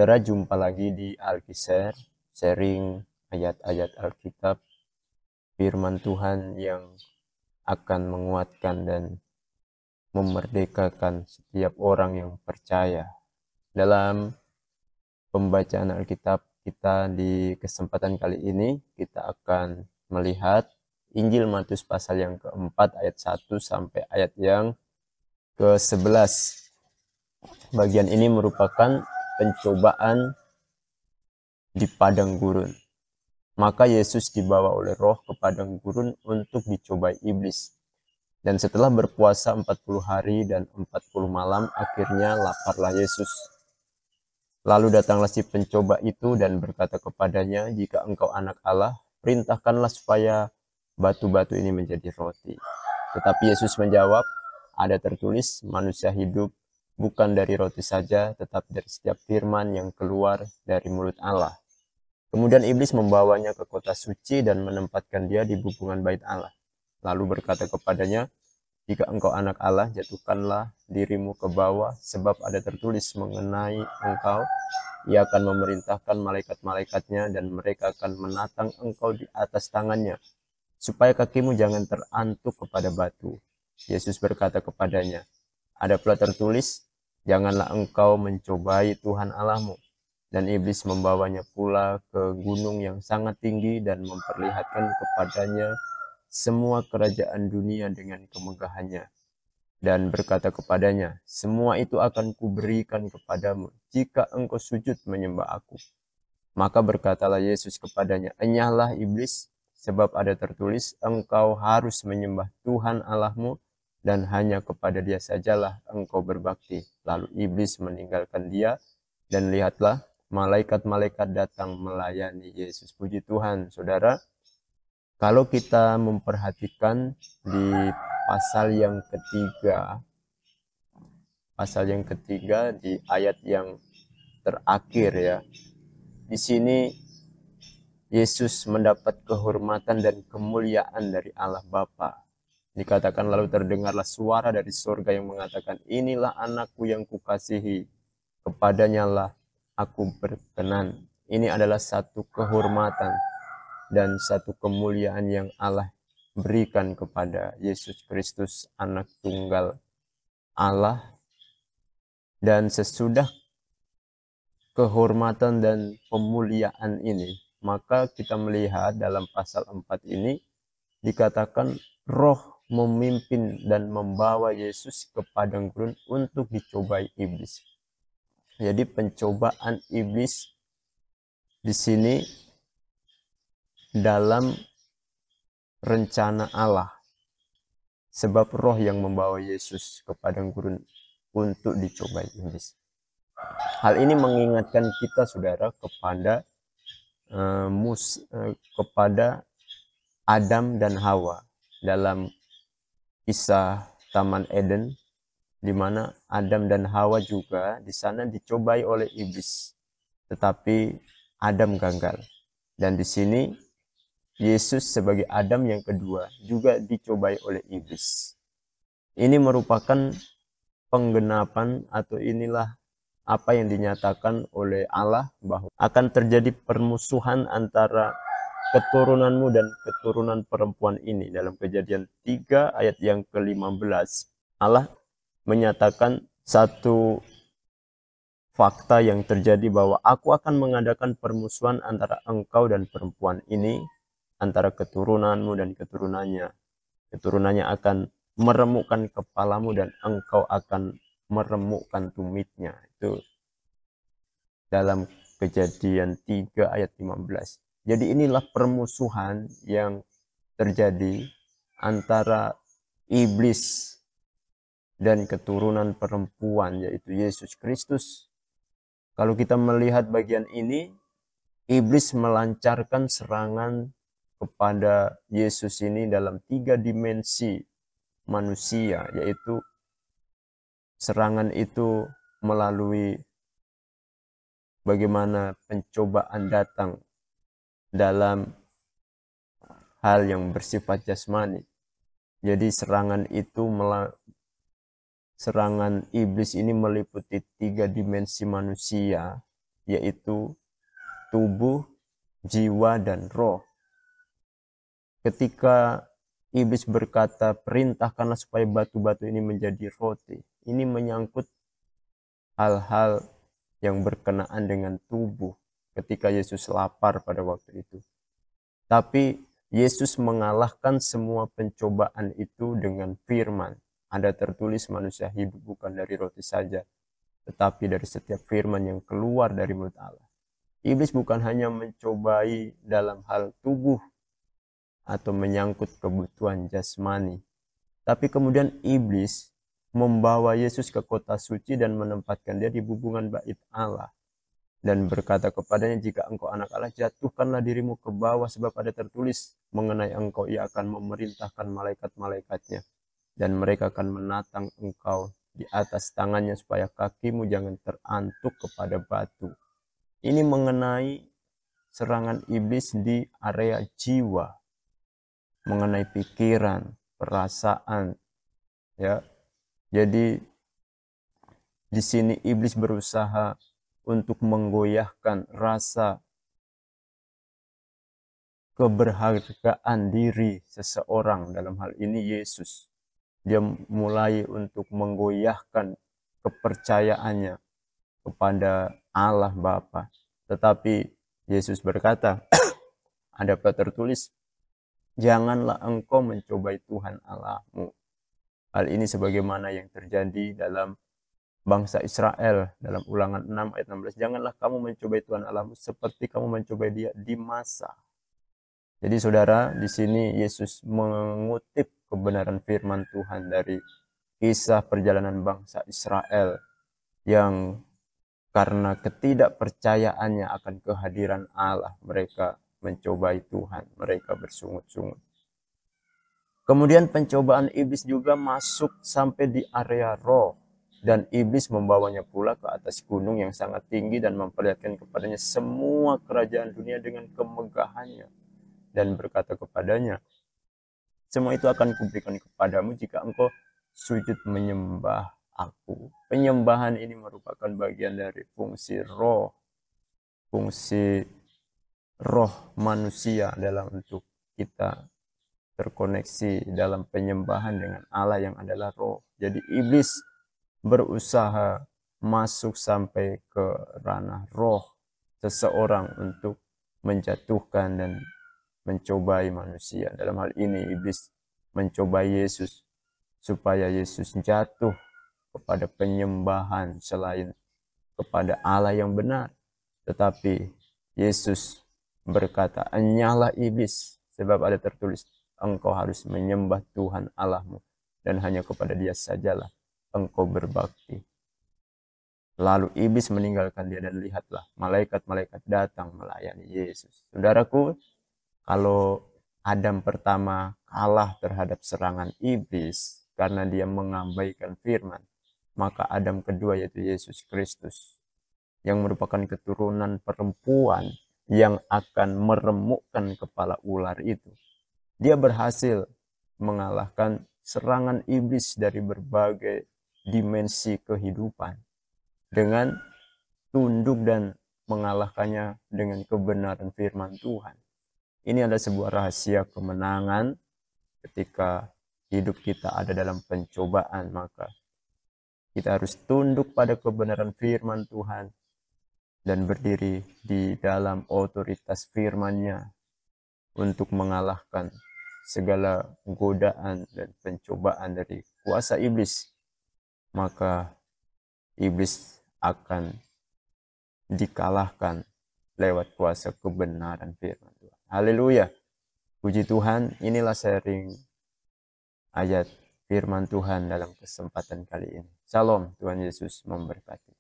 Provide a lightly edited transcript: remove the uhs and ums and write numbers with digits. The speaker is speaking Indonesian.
Saudara, jumpa lagi di Alkisar, sharing ayat-ayat Alkitab, firman Tuhan yang akan menguatkan dan memerdekakan setiap orang yang percaya. Dalam pembacaan Alkitab kita di kesempatan kali ini, kita akan melihat Injil Matius pasal yang keempat ayat 1 sampai ayat yang ke-11. Bagian ini merupakan pencobaan di padang gurun. Maka Yesus dibawa oleh Roh ke padang gurun untuk dicobai iblis. Dan setelah berpuasa 40 hari dan 40 malam, akhirnya laparlah Yesus. Lalu datanglah si pencoba itu dan berkata kepadanya, "Jika engkau anak Allah, perintahkanlah supaya batu-batu ini menjadi roti." Tetapi Yesus menjawab, "Ada tertulis, manusia hidup bukan dari roti saja, tetapi dari setiap firman yang keluar dari mulut Allah." Kemudian iblis membawanya ke kota suci dan menempatkan dia di hubungan bait Allah. Lalu berkata kepadanya, "Jika engkau anak Allah, jatuhkanlah dirimu ke bawah, sebab ada tertulis mengenai engkau, Ia akan memerintahkan malaikat-malaikatnya dan mereka akan menatang engkau di atas tangannya, supaya kakimu jangan terantuk kepada batu." Yesus berkata kepadanya, "Ada pula tertulis, janganlah engkau mencobai Tuhan Allahmu." Dan iblis membawanya pula ke gunung yang sangat tinggi dan memperlihatkan kepadanya semua kerajaan dunia dengan kemegahannya. Dan berkata kepadanya, "Semua itu akan kuberikan kepadamu jika engkau sujud menyembah aku." Maka berkatalah Yesus kepadanya, "Enyahlah iblis, sebab ada tertulis, engkau harus menyembah Tuhan Allahmu dan hanya kepada Dia sajalah engkau berbakti." Lalu iblis meninggalkan dia, dan lihatlah, malaikat-malaikat datang melayani Yesus. Puji Tuhan, saudara. Kalau kita memperhatikan di pasal yang ketiga di ayat yang terakhir ya. Di sini Yesus mendapat kehormatan dan kemuliaan dari Allah Bapa. Dikatakan, lalu terdengarlah suara dari surga yang mengatakan, "Inilah anakku yang kukasihi, kepadanya lah aku berkenan." Ini adalah satu kehormatan dan satu kemuliaan yang Allah berikan kepada Yesus Kristus, anak tunggal Allah. Dan sesudah kehormatan dan kemuliaan ini, maka kita melihat dalam pasal 4 ini dikatakan Roh memimpin dan membawa Yesus ke padang gurun untuk dicobai iblis. Jadi pencobaan iblis di sini dalam rencana Allah, sebab Roh yang membawa Yesus ke padang gurun untuk dicobai iblis. Hal ini mengingatkan kita, saudara, kepada Adam dan Hawa dalam kisah Taman Eden, di mana Adam dan Hawa juga di sana dicobai oleh iblis, tetapi Adam gagal. Dan di sini Yesus sebagai Adam yang kedua juga dicobai oleh iblis. Ini merupakan penggenapan, atau inilah apa yang dinyatakan oleh Allah, bahwa akan terjadi permusuhan antara keturunanmu dan keturunan perempuan ini. Dalam Kejadian 3 ayat yang ke-15, Allah menyatakan satu fakta yang terjadi, bahwa aku akan mengadakan permusuhan antara engkau dan perempuan ini, antara keturunanmu dan keturunannya. Keturunannya akan meremukkan kepalamu dan engkau akan meremukkan tumitnya. Itu dalam Kejadian 3 ayat 15. Jadi inilah permusuhan yang terjadi antara iblis dan keturunan perempuan, yaitu Yesus Kristus. Kalau kita melihat bagian ini, iblis melancarkan serangan kepada Yesus ini dalam 3 dimensi manusia, yaitu serangan itu melalui bagaimana pencobaan datang dalam hal yang bersifat jasmani. Jadi serangan iblis ini meliputi 3 dimensi manusia yaitu tubuh, jiwa, dan roh. Ketika iblis berkata, perintahkanlah supaya batu-batu ini menjadi roti. Ini menyangkut hal-hal yang berkenaan dengan tubuh ketika Yesus lapar pada waktu itu. Tapi Yesus mengalahkan semua pencobaan itu dengan firman. Ada tertulis manusia hidup bukan dari roti saja, tetapi dari setiap firman yang keluar dari mulut Allah. Iblis bukan hanya mencobai dalam hal tubuh atau menyangkut kebutuhan jasmani, tapi kemudian iblis membawa Yesus ke kota suci dan menempatkan dia di bubungan bait Allah. Dan berkata kepadanya, jika engkau anak Allah, jatuhkanlah dirimu ke bawah, sebab ada tertulis mengenai engkau, ia akan memerintahkan malaikat-malaikatnya, dan mereka akan menatang engkau di atas tangannya, supaya kakimu jangan terantuk kepada batu. Ini mengenai serangan iblis di area jiwa, mengenai pikiran, perasaan, ya. Jadi di sini iblis berusaha untuk menggoyahkan rasa keberhargaan diri seseorang, dalam hal ini Yesus. Dia mulai untuk menggoyahkan kepercayaannya kepada Allah Bapa. Tetapi Yesus berkata, ada tertulis, janganlah engkau mencobai Tuhan Allahmu. Hal ini sebagaimana yang terjadi dalam bangsa Israel dalam Ulangan 6 ayat 16. Janganlah kamu mencobai Tuhan Allahmu seperti kamu mencobai dia di Masa. Jadi saudara, di sini Yesus mengutip kebenaran firman Tuhan dari kisah perjalanan bangsa Israel yang karena ketidakpercayaannya akan kehadiran Allah, mereka mencobai Tuhan, mereka bersungut-sungut. Kemudian pencobaan iblis juga masuk sampai di area roh. Dan iblis membawanya pula ke atas gunung yang sangat tinggi dan memperlihatkan kepadanya semua kerajaan dunia dengan kemegahannya. Dan berkata kepadanya, semua itu akan kuberikan kepadamu jika engkau sujud menyembah aku. Penyembahan ini merupakan bagian dari fungsi roh manusia dalam untuk kita terkoneksi dalam penyembahan dengan Allah yang adalah roh. Jadi iblis berusaha masuk sampai ke ranah roh seseorang untuk menjatuhkan dan mencobai manusia. Dalam hal ini iblis mencobai Yesus supaya Yesus jatuh kepada penyembahan selain kepada Allah yang benar. Tetapi Yesus berkata, "Enyalah iblis, sebab ada tertulis, engkau harus menyembah Tuhan Allahmu, dan hanya kepada Dia sajalah engkau berbakti." Lalu iblis meninggalkan dia, dan lihatlah malaikat-malaikat datang melayani Yesus. Saudaraku, kalau Adam pertama kalah terhadap serangan iblis karena dia mengabaikan firman, maka Adam kedua yaitu Yesus Kristus yang merupakan keturunan perempuan yang akan meremukkan kepala ular itu, dia berhasil mengalahkan serangan iblis dari berbagai dimensi kehidupan dengan tunduk dan mengalahkannya dengan kebenaran firman Tuhan. Ini adalah sebuah rahasia kemenangan ketika hidup kita ada dalam pencobaan, maka kita harus tunduk pada kebenaran firman Tuhan dan berdiri di dalam otoritas firman-Nya untuk mengalahkan segala godaan dan pencobaan dari kuasa iblis. Maka iblis akan dikalahkan lewat kuasa kebenaran firman Tuhan. Haleluya. Puji Tuhan, inilah sharing ayat firman Tuhan dalam kesempatan kali ini. Shalom, Tuhan Yesus memberkati.